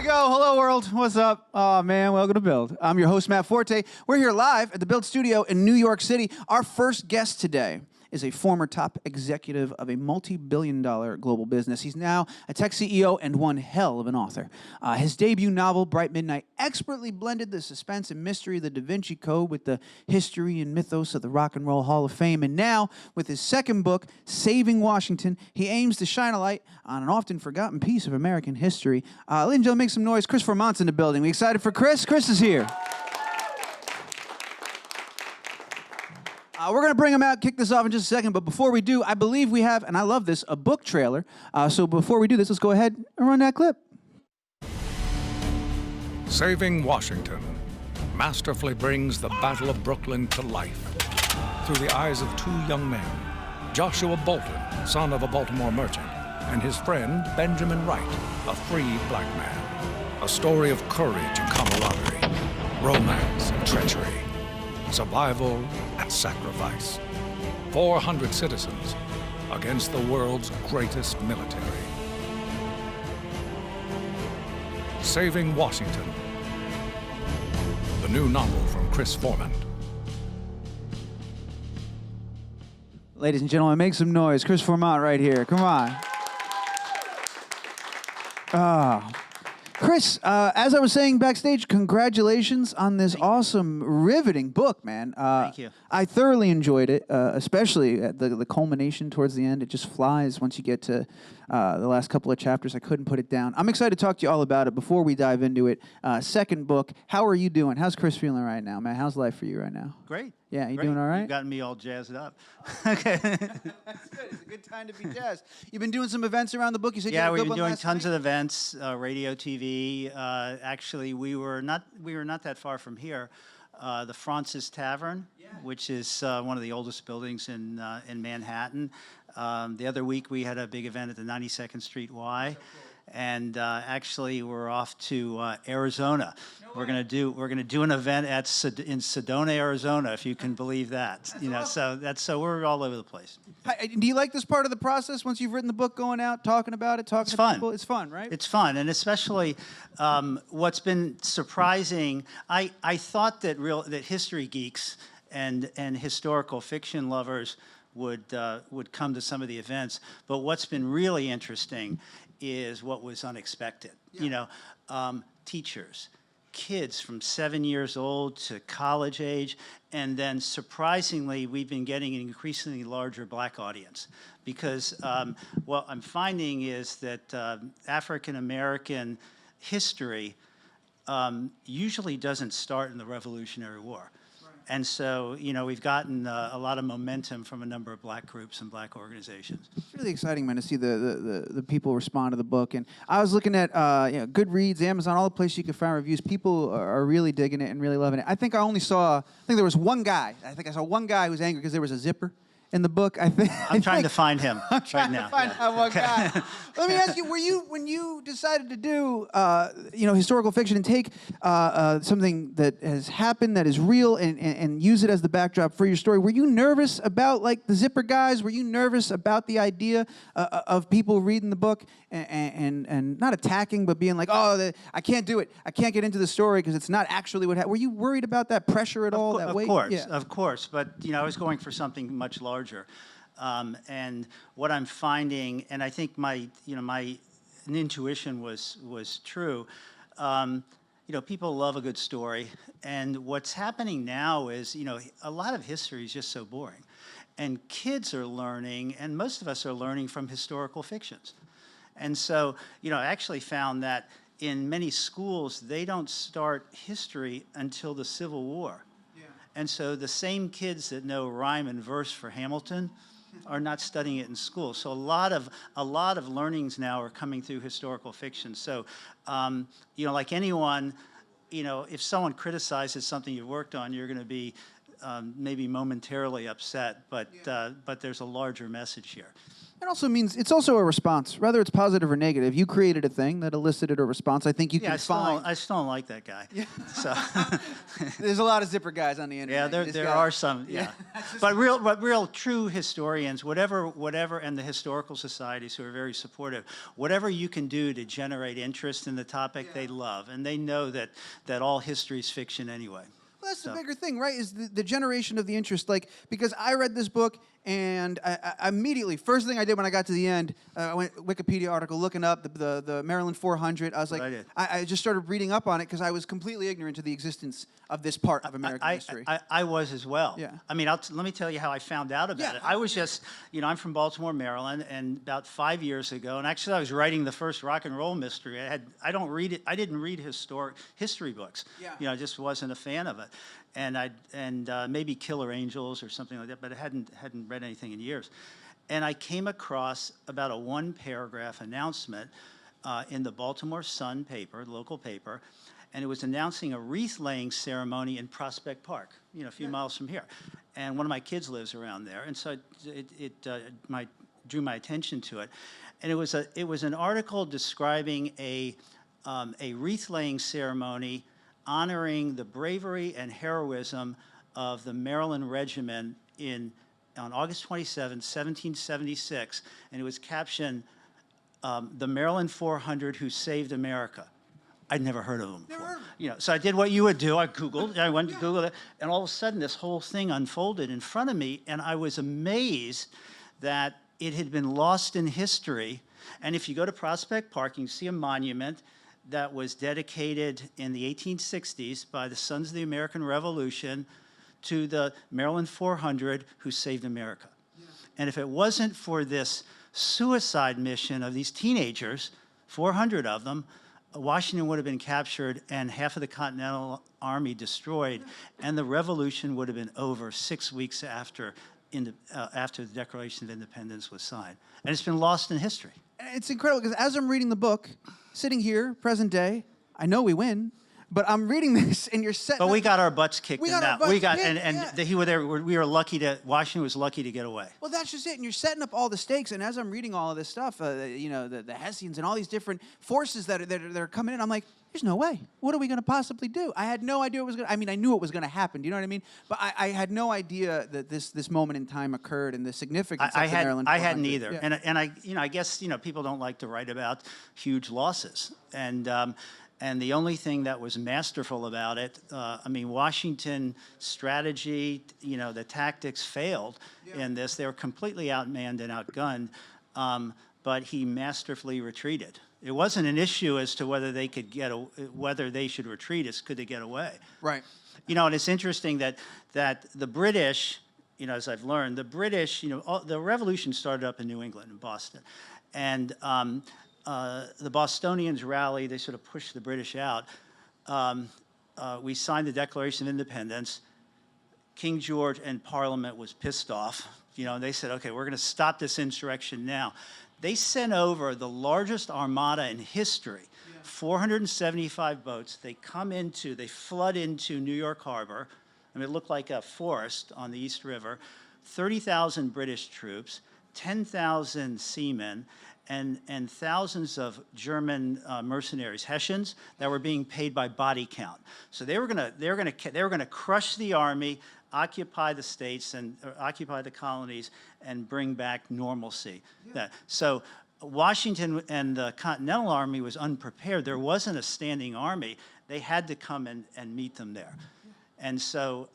we go. Hello, world. What's up? Oh, man, welcome to Build. I'm your host, Matt Forte. We're here live at the Build Studio in New York City. Our first guest today is a former top executive of a multi-billion-dollar global business. He's now a tech CEO and one hell of an author. His debut novel, Bright Midnight, expertly blended the suspense and mystery of the Da Vinci Code with the history and mythos of the Rock and Roll Hall of Fame. And now, with his second book, Saving Washington, he aims to shine a light on an often forgotten piece of American history. Ladies and gentlemen, make some noise. Chris Formant's in the building. We excited for Chris? Chris is here. We're going to bring him out, kick this off in just a second, but before we do, I believe we have, and I love this, a book trailer. So before we do this, let's go ahead and run that clip. Saving Washington masterfully brings the Battle of Brooklyn to life through the eyes of two young men, Joshua Bolton, son of a Baltimore merchant, and his friend Benjamin Wright, a free black man. A story of courage and camaraderie, romance and treachery, survival and sacrifice. 400 citizens against the world's greatest military. Saving Washington, the new novel from Chris Formant. Ladies and gentlemen, make some noise. Chris Formant right here. Come on. Chris, as I was saying backstage, congratulations on this awesome, riveting book, man. Thank you. I thoroughly enjoyed it, especially at the culmination towards the end. It just flies once you get to the last couple of chapters. I couldn't put it down. I'm excited to talk to you all about it before we dive into it. Second book, how are you doing? How's Chris feeling right now, man? How's life for you right now? Great. Yeah, you Great. doing all right? You've gotten me all jazzed up. Okay. That's good. It's a good time to be jazzed. You've been doing some events around the book. You said Yeah, you had a we've good been one doing last tons night? of events, radio, TV. Actually, we were not that far from here. The Francis Tavern, which is one of the oldest buildings in Manhattan. The other week we had a big event at the 92nd Street Y. And actually, we're off to Arizona. We're gonna do an event in Sedona, Arizona, if you can believe that. So we're all over the place. Do you like this part of the process once you've written the book, going out, talking about it, talking to fun. people? It's fun, right? It's fun, and especially what's been surprising. I thought that history geeks and historical fiction lovers would come to some of the events, but what's been really interesting is what was unexpected. Yeah. Teachers, kids from 7 years old to college age, and then surprisingly, we've been getting an increasingly larger black audience because what I'm finding is that African American history usually doesn't start in the Revolutionary War. And so, we've gotten a lot of momentum from a number of black groups and black organizations. It's really exciting, man, to see the people respond to the book. And I was looking at Goodreads, Amazon, all the places you can find reviews. People are really digging it and really loving it. I think there was one guy. I think I saw one guy who was angry because there was a zipper in the book. I'm trying to find him right now. Find out one guy. Let me ask you: when you decided to do historical fiction and take something that has happened, that is real, and use it as the backdrop for your story, were you nervous about like the zipper guys? Were you nervous about the idea of people reading the book and not attacking, but being like, I can't do it. I can't get into the story because it's not actually what happened. Were you worried about that pressure at all? That weight? Of course. But I was going for something much larger. And what I'm finding, and I think my intuition was true. People love a good story, and what's happening now is, a lot of history is just so boring, and kids are learning, and most of us are learning from historical fictions, and so I actually found that in many schools they don't start history until the Civil War. And so the same kids that know rhyme and verse for Hamilton are not studying it in school. So a lot of learnings now are coming through historical fiction. So, like anyone, if someone criticizes something you've worked on, you're going to be maybe momentarily upset, but there's a larger message here. It also means it's also a response, whether it's positive or negative. You created a thing that elicited a response. I think you can find. I still don't like that guy. Yeah. So There's a lot of zipper guys on the internet. yeah, there are some. Yeah, but real true historians, whatever, and the historical societies who are very supportive. Whatever you can do to generate interest in the topic, they love, and they know that all history is fiction anyway. Well, that's the bigger thing, right? Is the generation of the interest. Like, because I read this book and I immediately, first thing I did when I got to the end, I went Wikipedia article looking up the Maryland 400. I was like, I just started reading up on it because I was completely ignorant to the existence of this part of American history. I was as well. Yeah. I mean, let me tell you how I found out about it. I was just, I'm from Baltimore, Maryland, and about 5 years ago, and actually I was writing the first rock and roll mystery. I didn't read history books. Yeah. I just wasn't a fan of it. And maybe Killer Angels or something like that, but I hadn't read anything in years. And I came across about a one-paragraph announcement in the Baltimore Sun paper, the local paper, and it was announcing a wreath-laying ceremony in Prospect Park, a few miles from here. And one of my kids lives around there, and so it drew my attention to it. And it was an article describing a wreath-laying ceremony honoring the bravery and heroism of the Maryland Regiment on August 27, 1776, and it was captioned, "The Maryland 400 Who Saved America." I'd never heard of them before. So I did what you would do. I went to Google it, and all of a sudden this whole thing unfolded in front of me, and I was amazed that it had been lost in history. And if you go to Prospect Park, you can see a monument that was dedicated in the 1860s by the Sons of the American Revolution to the Maryland 400 who saved America. Yeah. And if it wasn't for this suicide mission of these teenagers, 400 of them, Washington would have been captured and half of the Continental Army destroyed, and the revolution would have been over 6 weeks after the Declaration of Independence was signed. And it's been lost in history. It's incredible because as I'm reading the book, sitting here, present day, I know we win, but I'm reading this and you're setting. But we got our butts kicked in that. Washington was lucky to get away. Well, that's just it. And you're setting up all the stakes. And as I'm reading all of this stuff, the Hessians and all these different forces that are coming in, I'm like, there's no way. What are we going to possibly do? I had no idea what was going to. I mean, I knew it was going to happen. Do you know what I mean? But I had no idea that this moment in time occurred and the significance of the Maryland 400. I hadn't either. Yeah. And I guess people don't like to write about huge losses. And the only thing that was masterful about it, Washington strategy, the tactics failed in this. They were completely outmanned and outgunned, but he masterfully retreated. It wasn't an issue as to whether they should retreat. It's could they get away? Right. And it's interesting that the British, as I've learned, the British, the revolution started up in New England, in Boston, and the Bostonians rallied. They sort of pushed the British out. We signed the Declaration of Independence. King George and Parliament was pissed off. And they said, okay, we're going to stop this insurrection now. They sent over the largest armada in history, 475 boats. They flood into New York Harbor. It looked like a forest on the East River. 30,000 British troops, 10,000 seamen, and thousands of German mercenaries, Hessians, that were being paid by body count. So they were gonna crush the army, occupy the states and occupy the colonies, and bring back normalcy. Yeah. So Washington and the Continental Army was unprepared. There wasn't a standing army. They had to come and meet them there. Yeah. And so,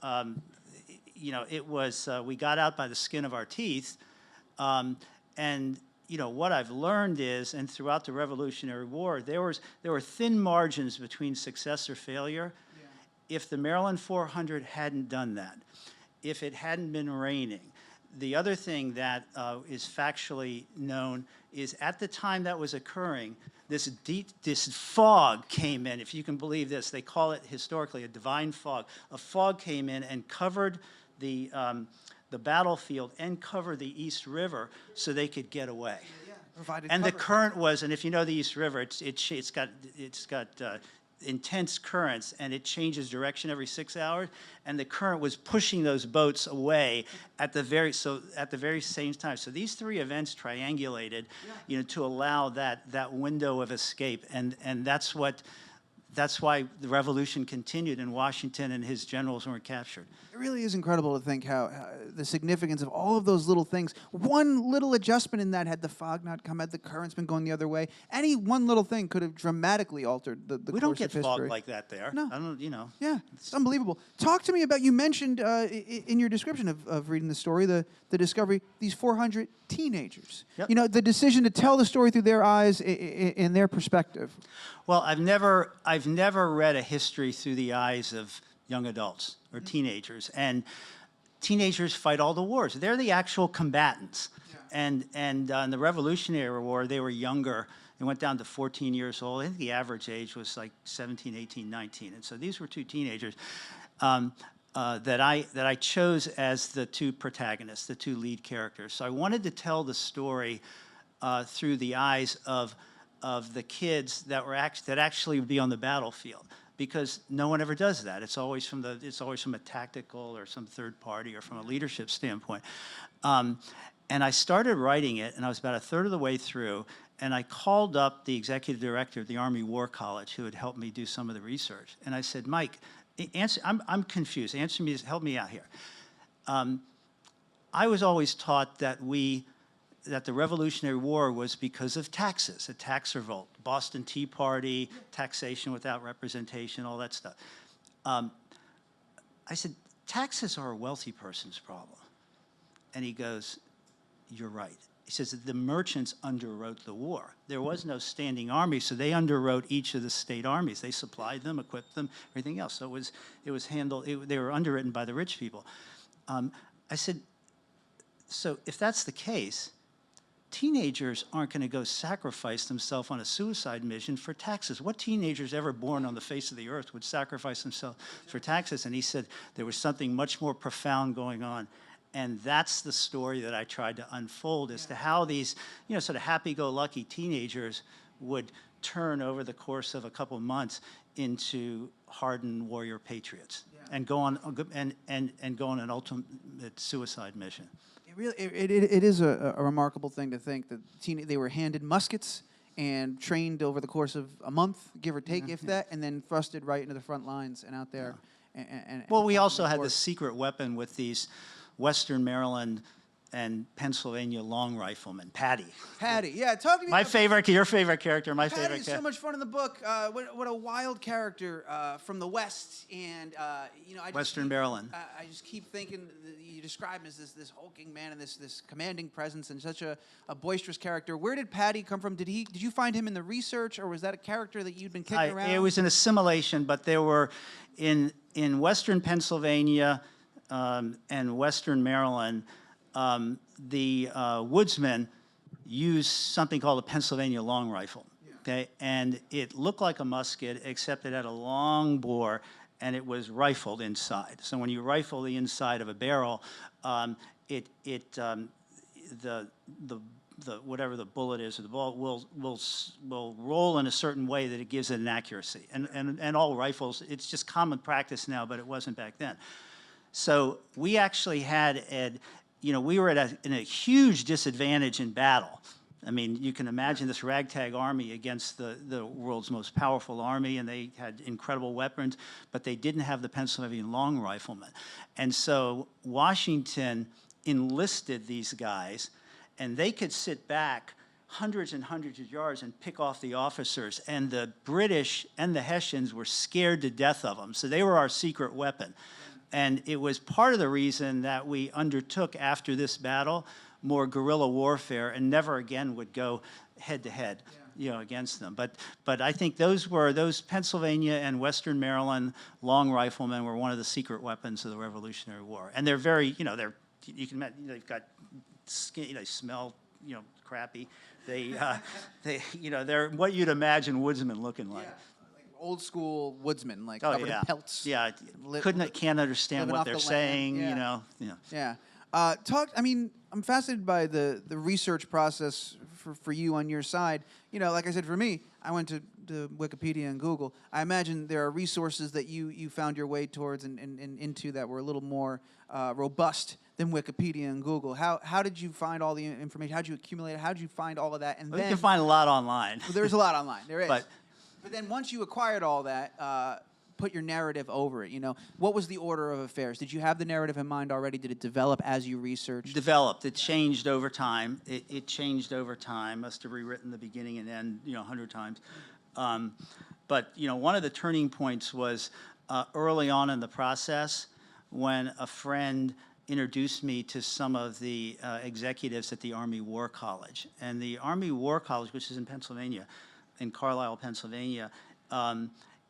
it was, we got out by the skin of our teeth. What I've learned is, and throughout the Revolutionary War, there were thin margins between success or failure. Yeah. If the Maryland 400 hadn't done that, if it hadn't been raining, the other thing that is factually known is at the time that was occurring, this fog came in, if you can believe this. They call it historically a divine fog. A fog came in and covered the battlefield and covered the East River so they could get away. Yeah. And cover. The current was, and if you know the East River, it's got intense currents, and it changes direction every 6 hours, and the current was pushing those boats away at the very same time. So these three events triangulated, to allow that window of escape, and that's why the revolution continued in Washington and his generals weren't captured. It really is incredible to think how the significance of all of those little things. One little adjustment in that, had the fog not come, had the currents been going the other way, any one little thing could have dramatically altered the We course don't of get history. fog like that there. No. I don't, Yeah, it's unbelievable. Talk to me about, you mentioned in your description of reading the story, the discovery, these 400 teenagers. Yep. The decision to tell the story through their eyes, in their perspective. Well, I've never read a history through the eyes of young adults or teenagers, and teenagers fight all the wars. They're the actual combatants, and in the Revolutionary War, they were younger. They went down to 14 years old. I think the average age was like 17, 18, 19, and so these were two teenagers that I chose as the two protagonists, the two lead characters. So I wanted to tell the story through the eyes of the kids that actually would be on the battlefield, because no one ever does that. It's always from a tactical or some third party or from a leadership standpoint. And I started writing it, and I was about a third of the way through, and I called up the executive director of the Army War College, who had helped me do some of the research, and I said, Mike, I'm confused. Answer me, help me out here. I was always taught that the Revolutionary War was because of taxes, a tax revolt, Boston Tea Party, taxation without representation, all that stuff. I said, taxes are a wealthy person's problem. And he goes, you're right. He says that the merchants underwrote the war. There was no standing army, so they underwrote each of the state armies. They supplied them, equipped them, everything else. So it was handled, they were underwritten by the rich people. I said, so if that's the case, teenagers aren't going to go sacrifice themselves on a suicide mission for taxes. What teenagers ever born on the face of the earth would sacrifice themselves for taxes? And he said there was something much more profound going on. And that's the story that I tried to unfold as to how these, sort of happy-go-lucky teenagers would turn over the course of a couple of months into hardened warrior patriots and go on and go on an ultimate suicide mission. It is a remarkable thing to think that they were handed muskets and trained over the course of a month, give or take, if that, and then thrusted right into the front lines and out there. Well, we also had this secret weapon with these Western Maryland and Pennsylvania long riflemen, Patty. Patty, yeah, talk to me. Your favorite character, my favorite character. Patty is so much fun in the book. What a wild character from the West, and Western Maryland. I just keep thinking you describe him as this hulking man and this commanding presence and such a boisterous character. Where did Patty come from? Did you find him in the research, or was that a character that you'd been kicking around? It was an assimilation, but there were in Western Pennsylvania and Western Maryland. The woodsmen used something called a Pennsylvania long rifle, okay? And it looked like a musket, except it had a long bore, and it was rifled inside. So when you rifle the inside of a barrel, whatever the bullet is, or the ball will roll in a certain way that it gives it an accuracy. And all rifles, it's just common practice now, but it wasn't back then. So we actually had we were in a huge disadvantage in battle. I mean, you can imagine this ragtag army against the world's most powerful army, and they had incredible weapons, but they didn't have the Pennsylvania long riflemen. And so Washington enlisted these guys, and they could sit back hundreds and hundreds of yards and pick off the officers, and the British and the Hessians were scared to death of them. So they were our secret weapon. And it was part of the reason that we undertook after this battle more guerrilla warfare and never again would go head-to-head against them. But I think those Pennsylvania and Western Maryland long riflemen were one of the secret weapons of the Revolutionary War. And they're very, you can imagine, they've got skin, they smell, crappy. They're what you'd imagine woodsmen looking like. Old school woodsman, covered in pelts. Yeah, can't understand what they're saying. Yeah. I'm fascinated by the research process for you on your side. Like I said, for me, I went to Wikipedia and Google. I imagine there are resources that you found your way towards and into that were a little more robust than Wikipedia and Google. How did you find all the information? How did you accumulate it? How did you find all of that? And Well, then you can find a lot online. well, there's a lot online. There is. But then once you acquired all that, put your narrative over it. You know, what was the order of affairs? Did you have the narrative in mind already? Did it develop as you researched? developed. It changed over time. It changed over time. Must have rewritten the beginning and end, 100 times. But one of the turning points was early on in the process when a friend introduced me to some of the executives at the Army War College. And the Army War College, which is in Pennsylvania, in Carlisle, Pennsylvania,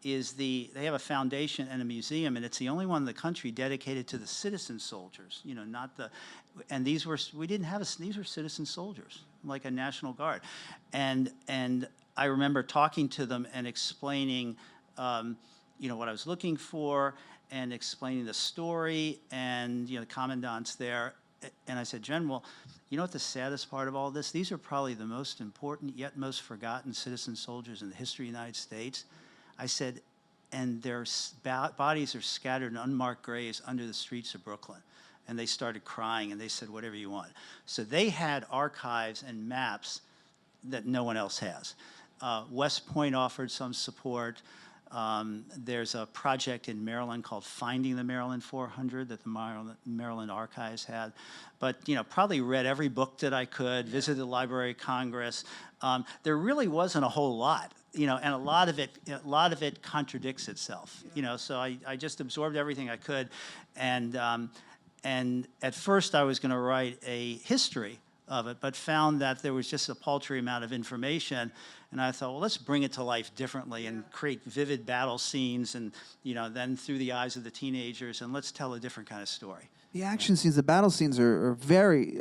they have a foundation and a museum, and it's the only one in the country dedicated to the citizen soldiers. Not the, and these were these were citizen soldiers, like a National Guard, and I remember talking to them and explaining, what I was looking for, and explaining the story, and the commandant's there, and I said, General, you know what the saddest part of all this? These are probably the most important yet most forgotten citizen soldiers in the history of the United States. I said, and their bodies are scattered in unmarked graves under the streets of Brooklyn. And they started crying, and they said, whatever you want. So they had archives and maps that no one else has. West Point offered some support. There's a project in Maryland called Finding the Maryland 400 that the Maryland Archives had. But, probably read every book that I could, visited the Library of Congress. There really wasn't a whole lot, and a lot of it contradicts itself, so I just absorbed everything I could. And at first I was going to write a history of it, but found that there was just a paltry amount of information. And I thought, well, let's bring it to life differently and create vivid battle scenes and, then through the eyes of the teenagers, and let's tell a different kind of story. The action scenes, the battle scenes are very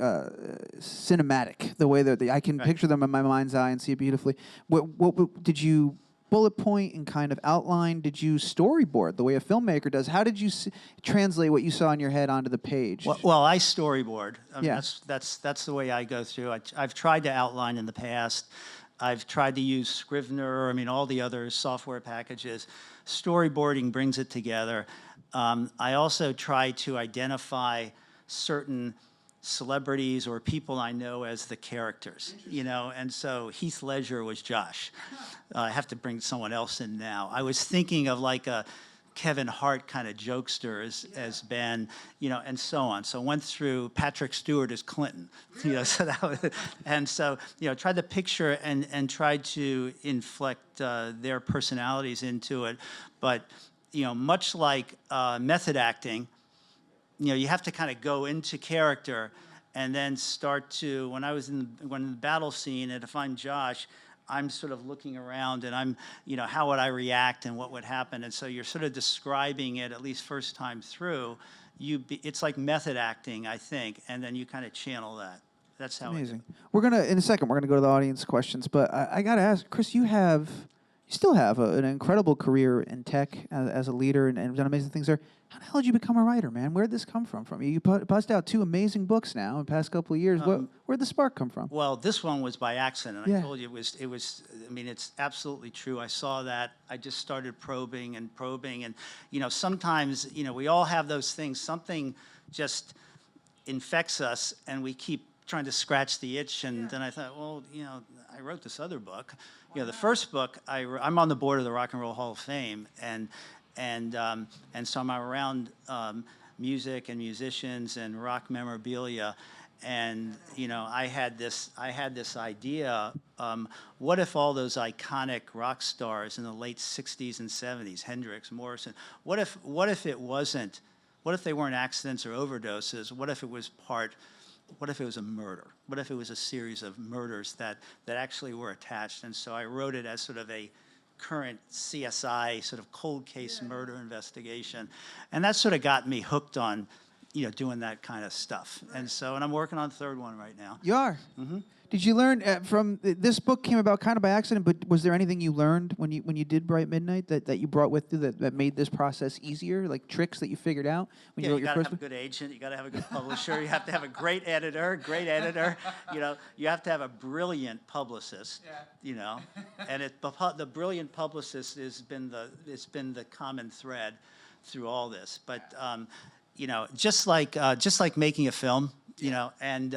cinematic. The way that I can picture them in my mind's eye and see it beautifully. What did you bullet point and kind of outline? Did you storyboard the way a filmmaker does? How did you translate what you saw in your head onto the page? Well, I storyboard. Yeah. That's the way I go through. I've tried to outline in the past. I've tried to use Scrivener, all the other software packages. Storyboarding brings it together. I also try to identify certain celebrities or people I know as the characters, and so Heath Ledger was Josh. I have to bring someone else in now. I was thinking of like a Kevin Hart kind of jokester as Ben, and so on. So went through Patrick Stewart as Clinton, so that was, and so, tried to picture and tried to inflect their personalities into it. But, much like method acting, you have to kind of go into character and then start to, when in the battle scene, and if I'm Josh, I'm sort of looking around and I'm, how would I react and what would happen? And so you're sort of describing it, at least first time through. It's like method acting, I think, and then you kind of channel that. That's how amazing. In a second, we're gonna go to the audience questions, but I gotta ask, Chris, you still have an incredible career in tech as a leader and done amazing things there. How the hell did you become a writer, man? Where did this come from? You buzzed out 2 amazing books now in the past couple of years. Where'd the spark come from? Well, this one was by accident. I told you it was. It's absolutely true. I saw that. I just started probing, and sometimes, we all have those things. Something just infects us, and we keep trying to scratch the itch. And then I thought, well, I wrote this other book. The first book, I'm on the board of the Rock and Roll Hall of Fame, and so I'm around music and musicians and rock memorabilia, and I had this idea. What if all those iconic rock stars in the late '60s and '70s, Hendrix, Morrison, what if they weren't accidents or overdoses? What if it was a murder? What if it was a series of murders that actually were attached? And so I wrote it as sort of a current CSI sort of cold case murder investigation. And that sort of got me hooked on, doing that kind of stuff. Right. And I'm working on the third one right now. You are? Mm-hmm. Did you learn from this book came about kind of by accident? But was there anything you learned when you did Bright Midnight that you brought with you that made this process easier? Like tricks that you figured out when you wrote you your got to first have a book? good agent. You got to have a good publisher. You have to have a great editor. You know, you have to have a brilliant publicist. Yeah. You know, and the brilliant publicist has been the common thread through all this. But you know, just like making a film, you know, and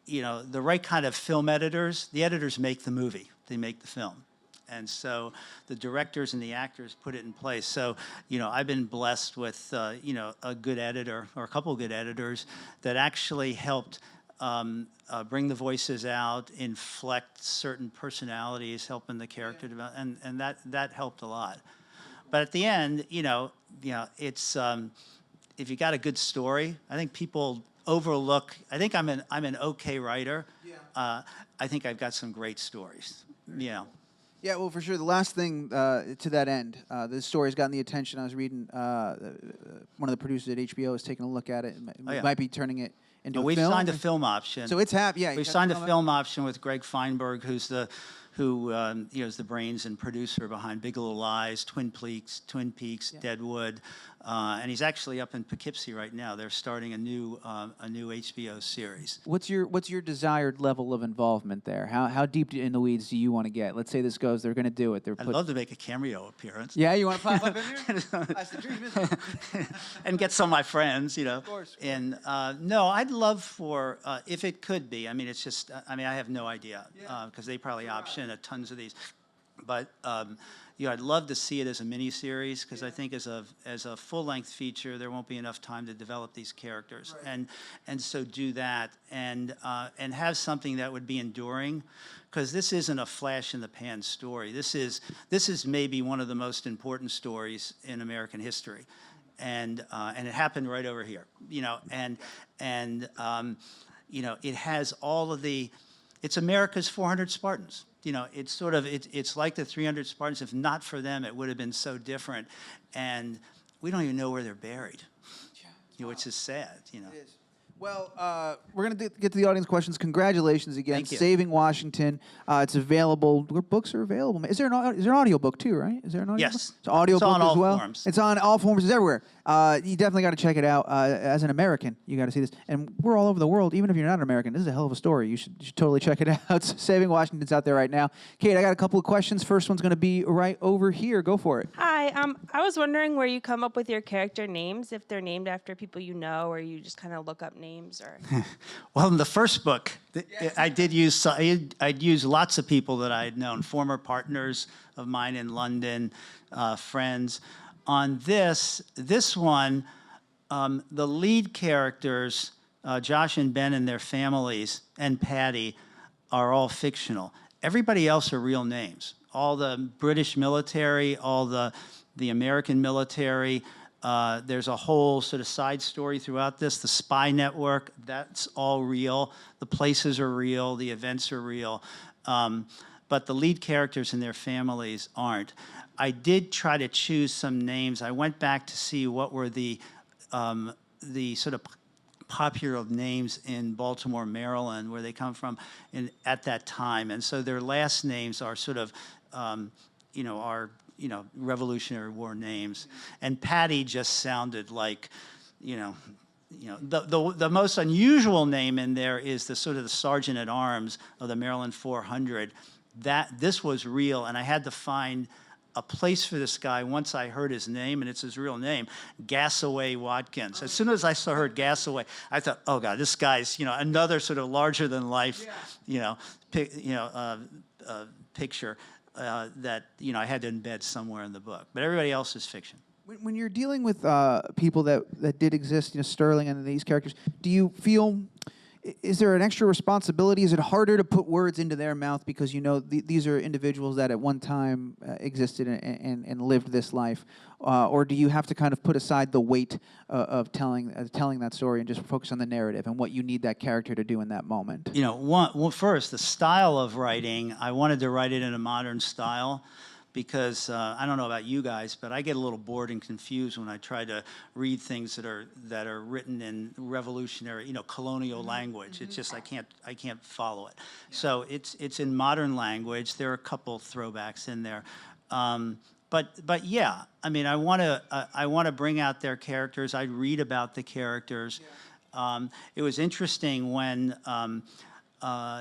you know, the right kind of film editors, the editors make the movie, they make the film. And so the directors and the actors put it in place. So, you know, I've been blessed with, you know, a good editor or a couple of good editors that actually helped bring the voices out, inflect certain personalities, helping the character develop, and that helped a lot. But at the end, you know, it's if you got a good story, I think people overlook. I think I'm an okay writer. Yeah. I think I've got some great stories. You know. Yeah, well, for sure. The last thing to that end, the story's gotten the attention. I was reading one of the producers at HBO is taking a look at it and might be turning it into a we've film. signed a film option. So it's happening. Yeah, We've signed a film option with Greg Feinberg, who is the brains and producer behind Big Little Lies, Twin Peaks, yeah. Deadwood, and he's actually up in Poughkeepsie right now. They're starting a new HBO series. What's your desired level of involvement there? How deep in the weeds do you want to get? Let's say this goes, they're going to do it. I'd love to make a cameo appearance. Yeah, you want to pop up in here? That's the dream, isn't it? And get some of my friends, you know. Of course. And no, I'd love for if it could be. I mean, it's just. I mean, I have no idea because they probably option tons of these, but you know, I'd love to see it as a miniseries because I think as a full-length feature there won't be enough time to develop these characters, right. and so do that and have something that would be enduring, because this isn't a flash in the pan story. This is maybe one of the most important stories in American history, and it happened right over here, you know, and you know, it has all of the. It's America's 400 Spartans. You know, it's sort of, it's like the 300 Spartans. If not for them, it would have been so different. And we don't even know where they're buried, you know, which is sad, you know. It is. Well, we're going to get to the audience questions. Congratulations again. Thank you. Saving Washington. It's available. Where books are available. Is there an audio book too, right? Is there an audio book? Yes. It's an audio It's book on as all well. forms. It's on all forms. It's everywhere. You definitely got to check it out. As an American, you got to see this. And we're all over the world. Even if you're not an American, this is a hell of a story. You should totally check it out. Saving Washington's out there right now. Kate, I got a couple of questions. First one's going to be right over here. Go for it. Hi. I was wondering where you come up with your character names, if they're named after people you know, or you just kind of look up names, or. Well, in the first book, I'd use lots of people that I had known, former partners of mine in London, friends. On this one, the lead characters, Josh and Ben and their families, and Patty, are all fictional. Everybody else are real names. All the British military, all the American military. There's a whole sort of side story throughout this. The spy network, that's all real. The places are real. The events are real. But the lead characters and their families aren't. I did try to choose some names. I went back to see what were the sort of popular names in Baltimore, Maryland, where they come from at that time. And so their last names are sort of, Revolutionary War names. And Patty just sounded like, the most unusual name in there is the sort of the Sergeant at Arms of the Maryland 400. This was real, and I had to find a place for this guy once I heard his name, and it's his real name, Gasaway Watkins. As soon as I heard Gasaway, I thought, oh God, this guy's another sort of larger than life, picture that I had to embed somewhere in the book. But everybody else is fiction. When you're dealing with people that did exist, Sterling and these characters, do you feel, is there an extra responsibility? Is it harder to put words into their mouth because these are individuals that at one time existed and lived this life? Or do you have to kind of put aside the weight of telling that story and just focus on the narrative and what you need that character to do in that moment? First, the style of writing, I wanted to write it in a modern style, because I don't know about you guys, but I get a little bored and confused when I try to read things that are written in revolutionary, colonial language. It's just I can't follow it. So it's in modern language. There are a couple throwbacks in there. But yeah, I mean, I want to bring out their characters. I read about the characters. It was interesting when,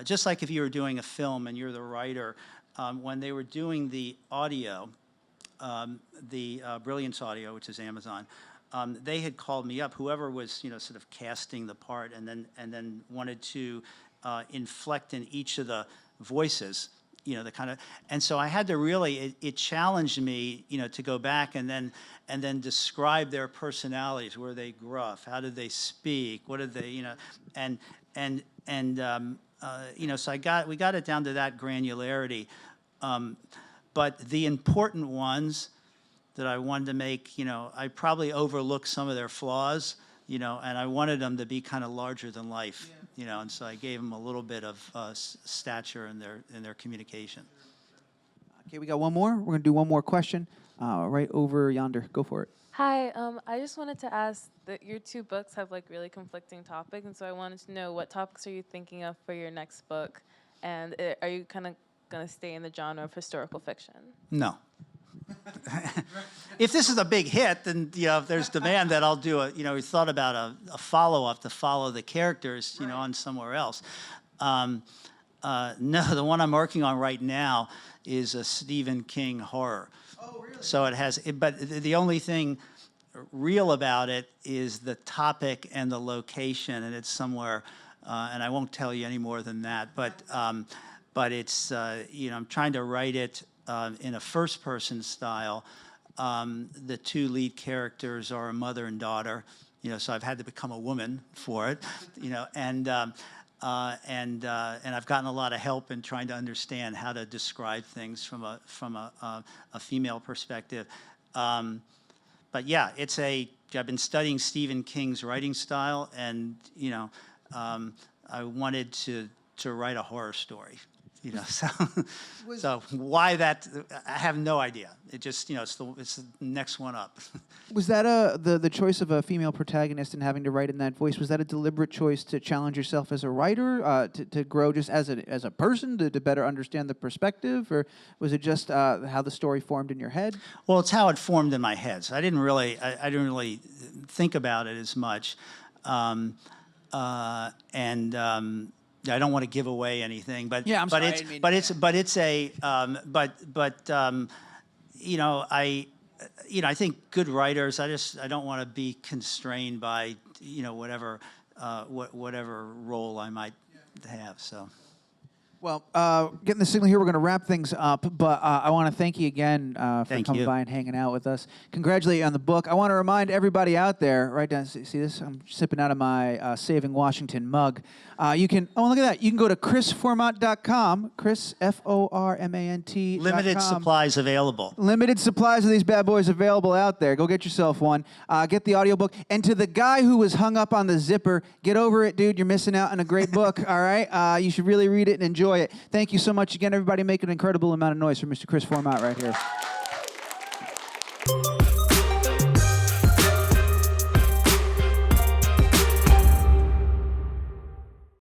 just like if you were doing a film and you're the writer, when they were doing the audio, the Brilliance Audio, which is Amazon, they had called me up. Whoever was, sort of casting the part, and then wanted to inflect in each of the voices. The kind of, and so I had to really, it challenged me, to go back and then describe their personalities. Were they gruff? How did they speak? What did they, so we got it down to that granularity. But the important ones that I wanted to make, I probably overlooked some of their flaws, and I wanted them to be kind of larger than life. And so I gave them a little bit of stature in their communication. Okay, we got one more. We're going to do one more question right over yonder. Go for it. Hi, I just wanted to ask that your two books have really conflicting topics, and so I wanted to know what topics are you thinking of for your next book, and are you kind of going to stay in the genre of historical fiction? No. If this is a big hit, then if there's demand that I'll do we thought about a follow-up to follow the characters, on somewhere else. No, the one I'm working on right now is a Stephen King horror. Oh, really? So it has, but the only thing real about it is the topic and the location, and it's somewhere, and I won't tell you any more than that. But it's I'm trying to write it in a first-person style. The two lead characters are a mother and daughter, so I've had to become a woman for it, and I've gotten a lot of help in trying to understand how to describe things from a female perspective. But yeah, I've been studying Stephen King's writing style, and I wanted to write a horror story. So why that? I have no idea. It just, it's the next one up. Was that the choice of a female protagonist and having to write in that voice? Was that a deliberate choice to challenge yourself as a writer, to grow just as a person, to better understand the perspective, or was it just how the story formed in your head? Well, it's how it formed in my head. So I didn't really think about it as much, I don't want to give away anything, but yeah, I'm sorry, I think good writers. I don't want to be constrained by whatever role I might have. So. Well, getting the signal here, we're going to wrap things up, but I want to thank you again for coming by and hanging out with us. Congratulate you on the book. I want to remind everybody out there, right down, see this? I'm sipping out of my Saving Washington mug. You can, look at that. You can go to chrisformant.com, Chris, Formant.com. Limited supplies available. Limited supplies of these bad boys available out there. Go get yourself one. Get the audiobook. And to the guy who was hung up on the zipper, get over it, dude. You're missing out on a great book, all right? You should really read it and enjoy it. Thank you so much again, everybody. Make an incredible amount of noise for Mr. Chris Formant right here.